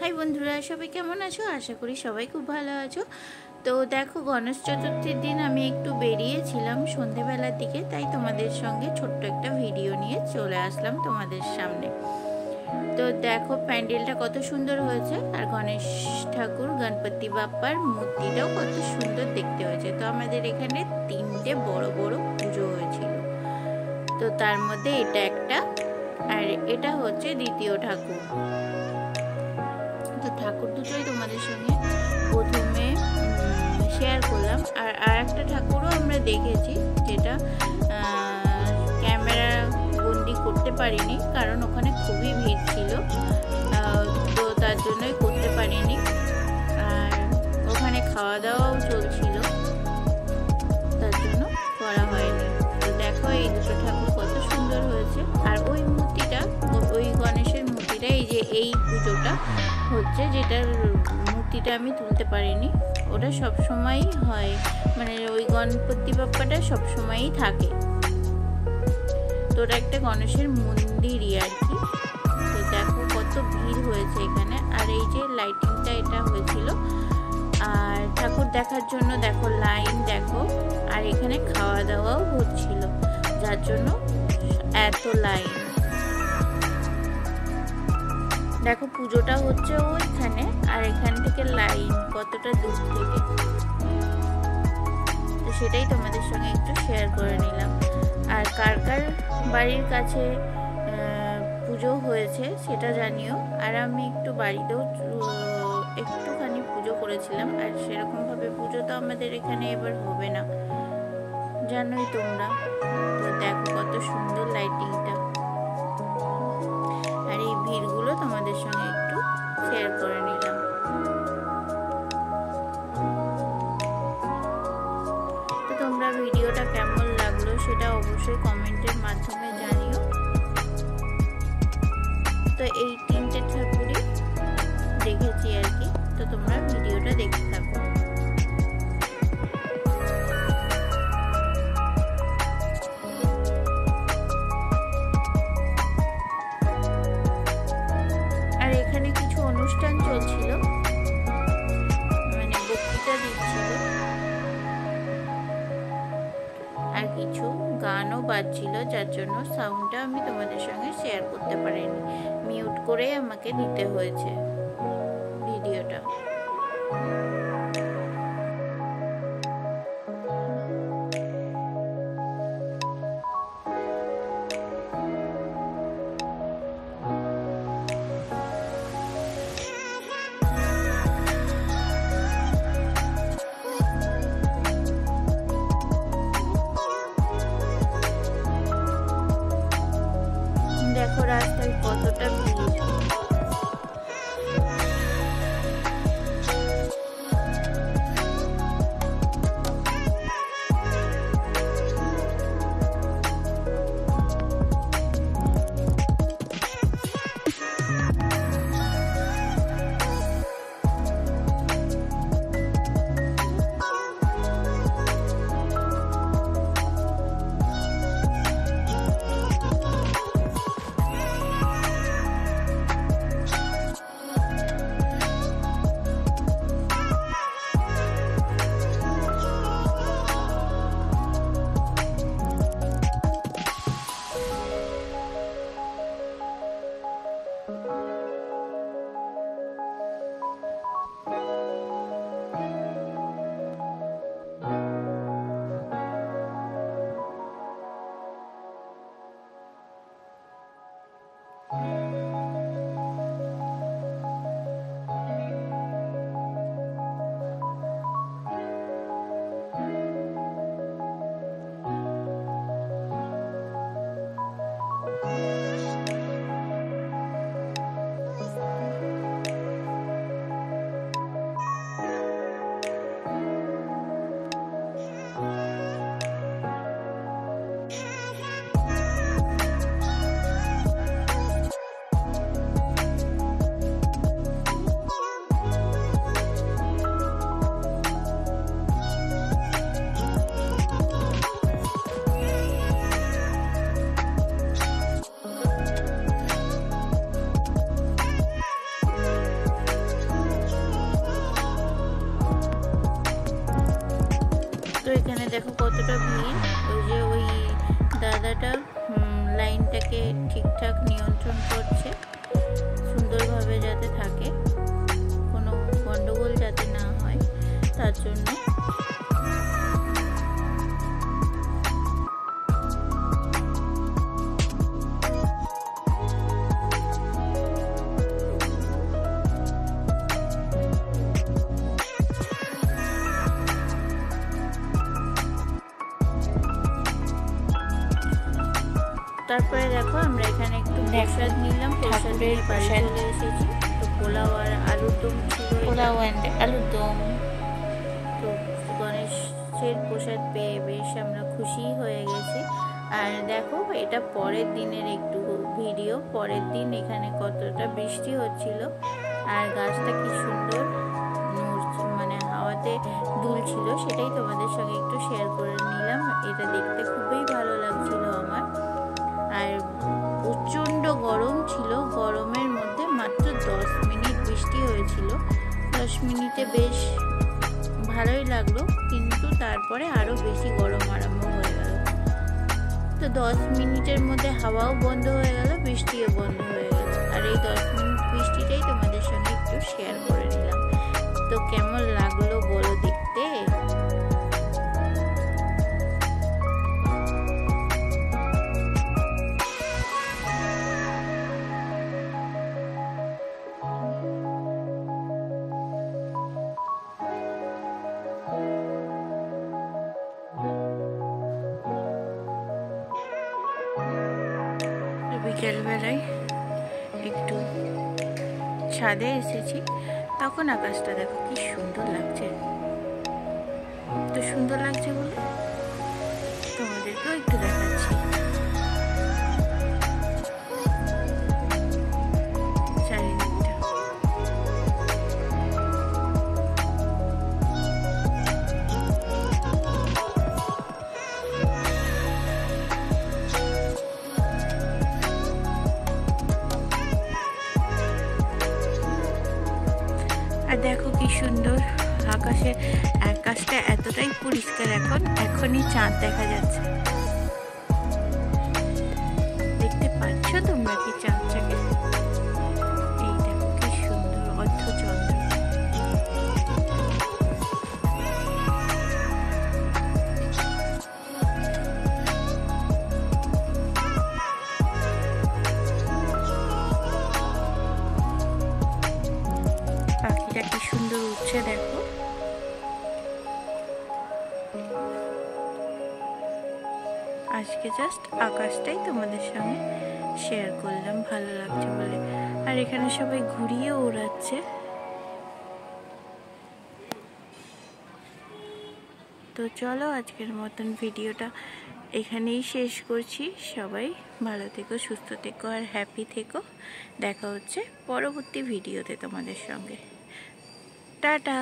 High বন্ধুরা, সবাই কেমন আছো? আশা করি সবাই খুব ভালো আছো। তো দেখো, গণেশ চতুর্থীর দিন আমি একটু বেরিয়েছিলাম সন্ধেবেলার দিকে, তাই তোমাদের সঙ্গে ছোট্ট একটা ভিডিও নিয়ে চলে আসলাম তোমাদের সামনে। তো দেখো, প্যান্ডেলটা কত সুন্দর হয়েছে, আর গণেশ ঠাকুর গণপতি বাপ্পার মূর্তিটাও কত সুন্দর দেখতে হয়েছে। তো আমাদের এখানে 3টে বড় বড় পুজো হয়েছিল, তো তার মধ্যে এটা একটা, আর এটা হচ্ছে দ্বিতীয় ঠাকুর। তো ঠাকুর দুটোই তোমাদের সঙ্গে প্রথমে শেয়ার করলাম। আর একটা ঠাকুরও আমরা দেখেছি, যেটা ক্যামেরা বন্দি করতে পারিনি, কারণ ওখানে খুবই ভিড় ছিল, তো তার জন্যই করতে পারিনি। আর ওখানে খাওয়া দাওয়াও চলছিল, তার জন্য করা হয়নি। তো দেখো, এই দুটো ঠাকুর কত সুন্দর হয়েছে। আর ওই মূর্তিটা, ওই গণেশের মূর্তিটা, এই যে এই পুজোটা হচ্ছে, যেটার মূর্তিটা আমি তুলতে পারিনি, ওটা সবসময়ই হয়, মানে ওই গণপতি বাপ্পাটা সবসময়ই থাকে। তো ওটা একটা গণেশের মন্দিরই আর কি। তো দেখো কত ভিড় হয়েছে এখানে। আর এই যে লাইটিংটা এটা হয়েছিল, আর ঠাকুর দেখার জন্য দেখো লাইন দেখো, আর এখানে খাওয়া দাওয়াও হচ্ছিল, যার জন্য এত লাইন। দেখো, পুজোটা হচ্ছে ওইখানে, আর এখান থেকে লাইন কতটা দূর থেকে, তো সেটাই তোমাদের সঙ্গে একটু শেয়ার করে নিলাম। আর কার কার বাড়ির কাছে পুজো হয়েছে সেটা জানিও। আর আমি একটু বাড়িতেও একটুখানি পুজো করেছিলাম, আর সেরকমভাবে পুজো তো আমাদের এখানে এবার হবে না, জানোই তোমরা। তো দেখো কত সুন্দর লাইটিংটা, আর এই ভিড়গুলো তোমাদের সঙ্গে একটু শেয়ার করে নিলাম। তো তোমরা ভিডিওটা কেমন লাগলো সেটা অবশ্যই কমেন্টের মাধ্যমে জানিও। তো এই 3টে ঠাকুরই দেখেছি আর কি, তো তোমরা ভিডিওটা দেখতে থাকো। আর এখানে কিছু অনুষ্ঠান চলছিল, মানে বক্তৃতা দিচ্ছিল, আর কিছু গানও বাজছিল, যার জন্য সাউন্ডটা আমি তোমাদের সঙ্গে শেয়ার করতে পারিনি, মিউট করে আমাকে দিতে হয়েছে ভিডিওটা। দেখো রাস্তায় কতটা ভিড়। দেখো কতটা ভিড়। ওই যে ওই দাদাটা লাইনটাকে ঠিকঠাক নিয়ন্ত্রণ করছে, সুন্দরভাবে যাতে থাকে, কোনো গন্ডগোল যাতে না হয় তার জন্য। তারপরে দেখো আমরা এখানে একটু প্রসাদ নিলাম, প্রসাদের বাড়ি চলে এসেছি। তো পোলাও আর আলুর দম ছিল, পোলাও অ্যান্ড আলুর দম। তো গণেশের প্রসাদ পেয়ে বেশ আমরা খুশি হয়ে গেছি। আর দেখো এটা পরের দিনের একটু ভিডিও। পরের দিন এখানে কতটা বৃষ্টি হচ্ছিল আর গাছটা কি সুন্দর মানে হাওয়াতে দুলছিল, সেটাই তোমাদের সঙ্গে একটু শেয়ার করে নিলাম। এটা দেখতে খুবই ভালো লাগছিল আমার। আর প্রচণ্ড গরম ছিল, গরমের মধ্যে মাত্র 10 মিনিট বৃষ্টি হয়েছিল। 10 মিনিটে বেশ ভালোই লাগলো, কিন্তু তারপরে আরও বেশি গরম আরম্ভ হয়ে গেল। তো 10 মিনিটের মধ্যে হাওয়াও বন্ধ হয়ে গেল, বৃষ্টিও বন্ধ হয়ে গেল। আর এই 10 মিনিট বৃষ্টিটাই তোমাদের সঙ্গে একটু শেয়ার করে নিলাম। তো কেমন লাগলো বলো দেখতে? বিকেলবেলায় একটু ছাদে এসেছি, তখন আকাশটা দেখো কি সুন্দর লাগছে। তো সুন্দর লাগছে বলে তোমাদেরকেও একটু দেখাচ্ছি। চারিদিকটা আর দেখো কি সুন্দর আকাশটা এতটাই পরিষ্কার। এখনই চাঁদ দেখা যাচ্ছে, দেখতে পাচ্ছ তোমরা কি চাঁদটাকে? এই দেখো কি সুন্দর অর্ধচন্দ্র। পাখিটা কি সুন্দর উঠছে দেখো। আজকে জাস্ট আকাশটাই তোমাদের সঙ্গে শেয়ার করলাম, ভালো লাগছে বলে। আর এখানে সবাই ঘুরিয়ে ওড়াচ্ছে। তো চলো আজকের মতন ভিডিওটা এখানেই শেষ করছি। সবাই ভালো থেকো, সুস্থ থেকো আর হ্যাপি থেকো। দেখা হচ্ছে পরবর্তী ভিডিওতে তোমাদের সঙ্গে। টাটা।